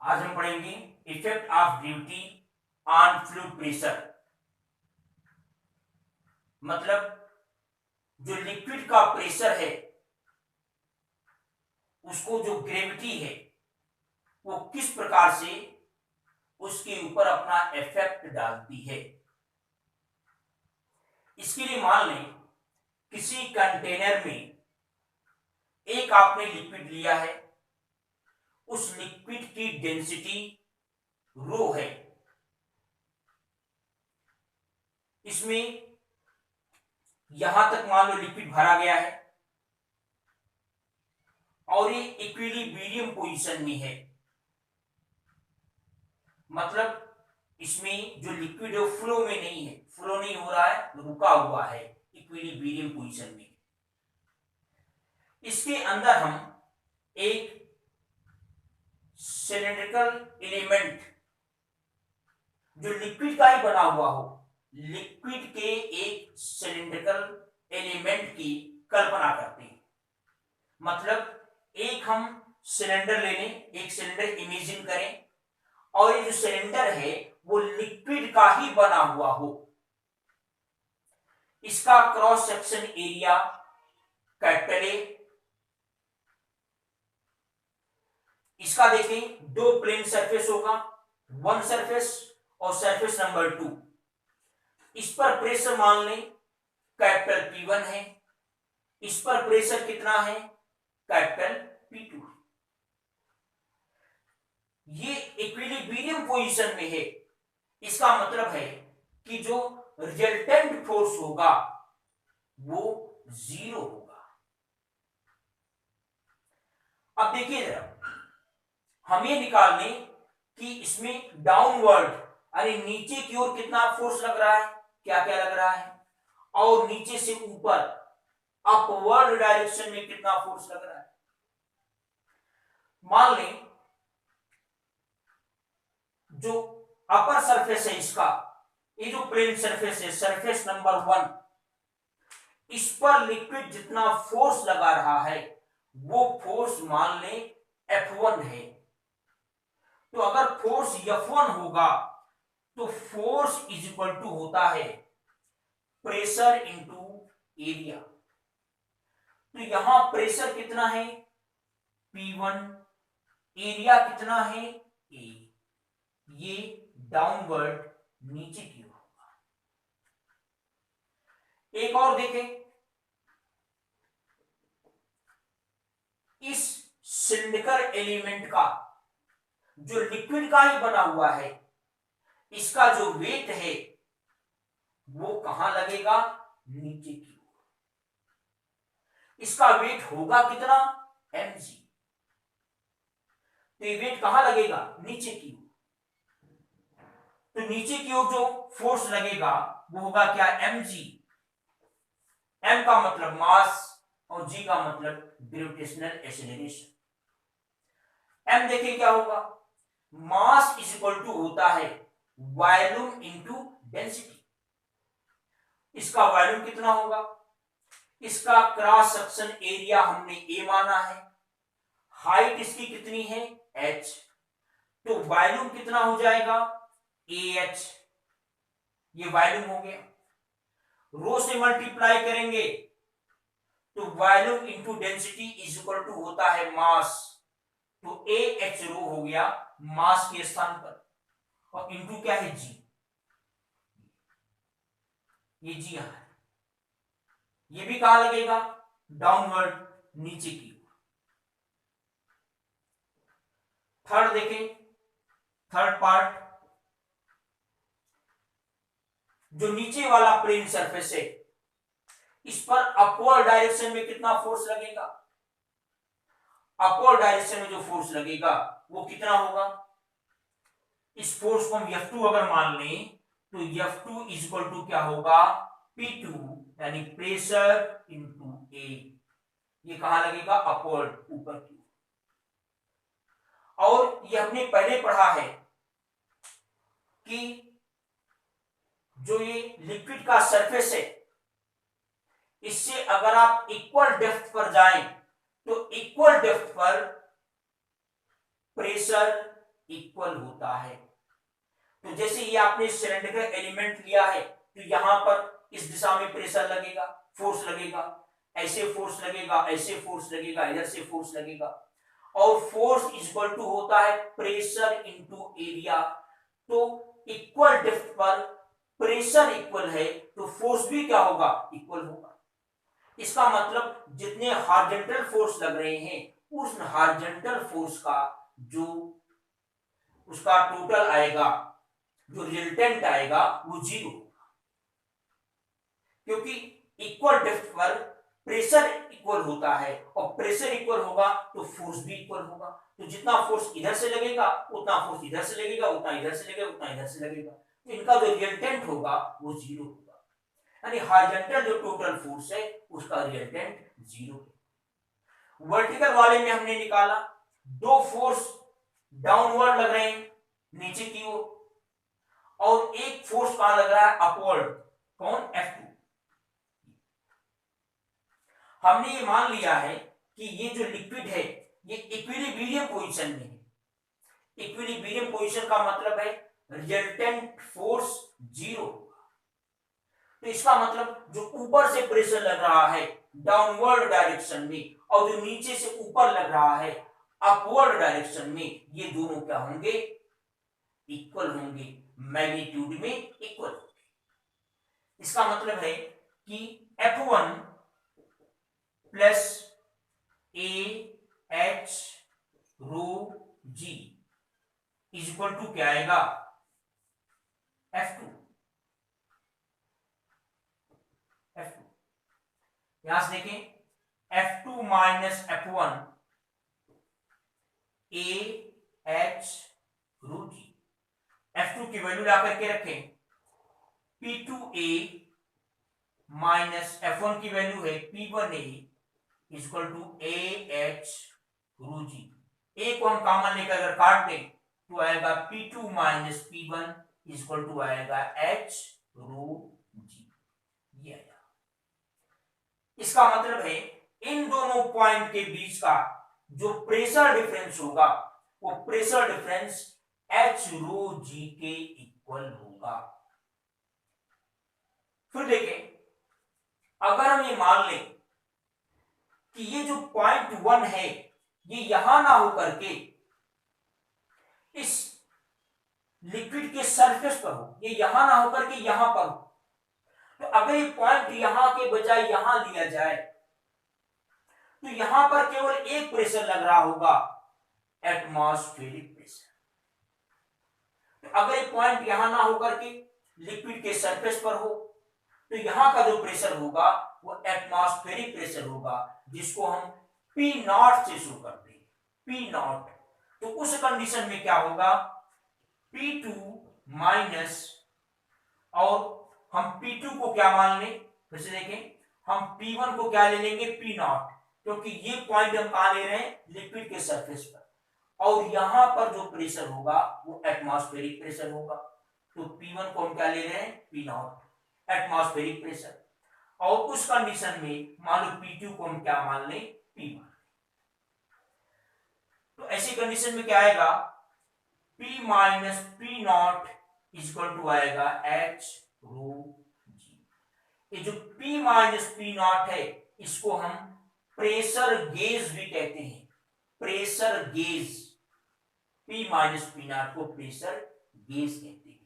आज हम पढ़ेंगे effect of gravity on fluid pressure. मतलब जो लिक्विड का प्रेशर है उसको जो ग्रेविटी है वो किस प्रकार से उसके ऊपर अपना इफेक्ट डालती है। इसके लिए मान लें किसी कंटेनर में एक आपने लिक्विड लिया है, उस लिक्विड की डेंसिटी रो है। इसमें यहां तक मान लो लिक्विड भरा गया है और ये इक्विलिब्रियम पोजीशन में है। मतलब इसमें जो लिक्विड है फ्लो में नहीं है, फ्लो नहीं हो रहा है, रुका हुआ है इक्विलिब्रियम पोजीशन में। इसके अंदर हम एक सिलिंड्रिकल एलिमेंट जो लिक्विड का ही बना हुआ हो, लिक्विड के एक सिलिंड्रिकल एलिमेंट की कल्पना करते हैं। मतलब एक हम सिलेंडर ले लें, एक सिलेंडर इमेजिन करें और ये जो सिलेंडर है वो लिक्विड का ही बना हुआ हो। इसका cross section area capital A. इसका देखें दो प्लेन सरफेस होगा, वन सरफेस और सरफेस नंबर 2। इस पर प्रेशर मान लें कैपिटल P1 है, इस पर प्रेशर कितना है कैपिटल P2। ये इक्विलिब्रियम पोजीशन में है। इसका मतलब है कि जो रिजल्टेंट फोर्स होगा वो 0 होगा। अब देखिए जरा, हम ये निकाल लें कि इसमें डाउनवर्ड यानी नीचे की ओर कितना फोर्स लग रहा है, क्या क्या लग रहा है, और नीचे से ऊपर अपवर्ड डायरेक्शन में कितना फोर्स लग रहा है। मान लें जो अपर सरफेस है इसका, ये जो प्लेन सरफेस है सरफेस नंबर 1, इस पर लिक्विड जितना फोर्स लगा रहा है वो फोर्स मान लें F1 है। तो अगर फोर्स F1 होगा तो फोर्स इज इक्वल टू होता है प्रेशर इंटू एरिया। तो यहां प्रेशर कितना है P1, एरिया कितना है A। ये डाउनवर्ड नीचे की ओर होगा। एक और देखें, इस सिलिंड्रिकल एलिमेंट का जो लिक्विड का ही बना हुआ है, इसका जो वेट है वो कहां लगेगा नीचे की ओर। इसका वेट होगा कितना mg। तो ये वेट कहां लगेगा नीचे की ओर। तो नीचे की ओर जो फोर्स लगेगा वो होगा क्या mg। m का मतलब मास और g का मतलब ग्रेविटेशनल एक्सेलरेशन। m देखिए क्या होगा, मास इज इक्वल टू होता है वॉल्यूम इनटू डेंसिटी। इसका वॉल्यूम कितना होगा, इसका क्रॉस सेक्शन एरिया हमने a माना है, हाइट इसकी कितनी है h, तो वॉल्यूम कितना हो जाएगा ah। ये वॉल्यूम हो गया। रो से मल्टीप्लाई करेंगे तो volume into density is equal to होता है मास। तो ah रो हो गया मास के स्थान पर, और इनटू क्या है g, ये g यहां है। ये भी कहां लगेगा डाउनवर्ड नीचे की ओर। थर्ड देखें, थर्ड पार्ट, जो नीचे वाला प्लेन सरफेस है इस पर अपवर्ड डायरेक्शन में कितना फोर्स लगेगा। अपवर्ड डायरेक्शन में जो फोर्स लगेगा वो कितना होगा, इस फोर्स को हम F2 अगर मान लें तो F2 इज इक्वल टू क्या होगा P2 यानी प्रेशर इनटू A। ये कहां लगेगा अपवर्ड ऊपर की ओर। और ये हमने पहले पढ़ा है कि जो ये लिक्विड का सरफेस है इससे अगर आप इक्वल डेप्थ पर जाएं तो इक्वल डेप्थ पर प्रेशर इक्वल होता है। तो जैसे ये आपने सिलेंडर का एलिमेंट लिया है तो यहां पर इस दिशा में प्रेशर लगेगा, फोर्स लगेगा, ऐसे फोर्स लगेगा, ऐसे फोर्स लगेगा, इधर से फोर्स लगेगा, और फोर्स इक्वल टू होता है प्रेशर इनटू एरिया। तो इक्वल डेप्थ पर प्रेशर इक्वल है तो फोर्स भी क्या होगा, इक्वल होगा। इसका मतलब जितने हॉरिजॉन्टल फोर्स लग रहे हैं उस हॉरिजॉन्टल फोर्स का जो उसका टोटल आएगा, जो रिजल्टेंट आएगा वो जीरो होगा, क्योंकि इक्वल डेप्थ पर प्रेशर इक्वल होता है और प्रेशर इक्वल होगा तो फोर्स भी इक्वल होगा। तो जितना फोर्स इधर से लगेगा उतना फोर्स इधर से लगेगा, उतना इधर से लगेगा, उतना इधर से लगेगा, तो इनका जो रिजल्टेंट होगा वो जीरो होगा। यानी हॉरिजॉन्टल जो टोटल फोर्स है उसका रिजल्टेंट जीरो है। वर्टिकल वाले में हमने निकाला दो फोर्स डाउनवर्ड लग रहे हैं नीचे की ओर, और एक फोर्स कहां लग रहा है, अपवर्ड, कौन, F2। हमने ये मान लिया है कि ये जो लिक्विड है ये इक्विलिब्रियम पोजीशन में है। इक्विलिब्रियम पोजीशन का मतलब है रिजल्टेंट फोर्स जीरो। तो इसका मतलब जो ऊपर से प्रेशर लग रहा है डाउनवर्ड डायरेक्शन में और जो नीचे से ऊपर लग रहा है अपवर्ड डायरेक्शन में, ये दोनों क्या होंगे, इक्वल होंगे, मैग्नीट्यूड में इक्वल होंगे। इसका मतलब है कि F1 plus A H rho G is equal to क्या आएगा, F2। यहां से देखें F2 minus F1 A H rho ji. F2 की वैल्यू ला करके रखें, P2A माइनस F1 की वैल्यू है P1A equal to a H rho g. A को हम कॉमन लेकर अगर काट दें तो आएगा P2 minus P1 equal to आएगा H रो जी। ये आएगा। इसका मतलब है इन दोनों पॉइंट के बीच का जो प्रेशर डिफरेंस होगा वो प्रेशर डिफरेंस H रो जी के इक्वल होगा। फिर देखें, अगर हम ये मान लें कि ये जो पॉइंट 1 है ये यहां ना होकर के इस लिक्विड के सरफेस पर हो, ये यहां ना होकर के यहां पर हो, तो अगर ये पॉइंट यहां के बजाय यहां लिया जाए तो यहां पर केवल एक प्रेशर लग रहा होगा, एटमॉस्फेरिक प्रेशर। तो अगर ये पॉइंट यहां ना होकर के लिक्विड के सरफेस पर हो तो यहां का जो प्रेशर होगा वो एटमॉस्फेरिक प्रेशर होगा, जिसको हम पी नॉट से शो करते हैं, पी नॉट। तो उस कंडीशन में क्या होगा, P2 माइनस, और हम P2 को क्या मान लें, फिर से देखें, हम P1 को क्या ले लेंगे, P नॉट, क्योंकि ये पॉइंट हम कहां ले रहे हैं, लिक्विड के सरफेस पर, और यहां पर जो प्रेशर होगा वो एटमॉस्फेरिक प्रेशर होगा। तो P1 को हम क्या ले रहे हैं, P नॉट, एटमॉस्फेरिक प्रेशर, और उस कंडीशन में मान लो P2 को हम क्या मान लें, P1। तो ऐसी कंडीशन में क्या आएगा, P minus P not equal to आएगा H रो जी। ये जो P माइनस P नॉट है इसको हम प्रेशर गेज भी कहते हैं, pressure gauge. P minus P not को प्रेशर गेज कहते हैं।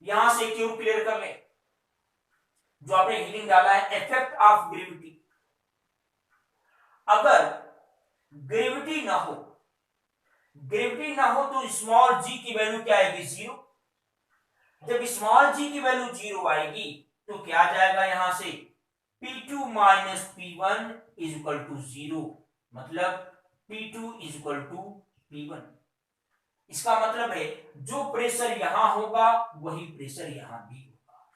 यहां से क्यों क्लियर कर लें, जो आपने हीलिंग डाला है, इफेक्ट ऑफ ग्रेविटी। अगर ग्रेविटी ना हो, ग्रेविटी ना हो तो स्मॉल जी की वैल्यू क्या आएगी, जीरो। जब स्मॉल जी की वैल्यू जीरो आएगी तो क्या आ जाएगा, यहां से P2 minus P1 is equal to zero, मतलब P2 is equal to P1। इसका मतलब है जो प्रेशर यहां होगा वही प्रेशर यहां भी होगा,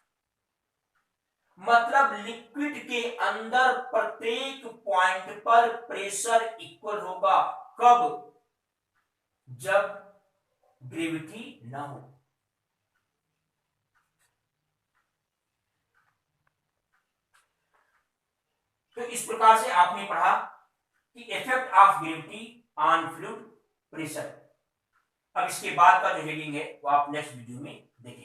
मतलब लिक्विड के अंदर प्रत्येक पॉइंट पर प्रेशर इक्वल होगा। कब, जब ग्रेविटी ना हो। तो इस प्रकार से आपने पढ़ा कि effect of gravity on fluid pressure. अब इसके बाद का जो हेडिंग है वो आप नेक्स्ट वीडियो में देखेंगे।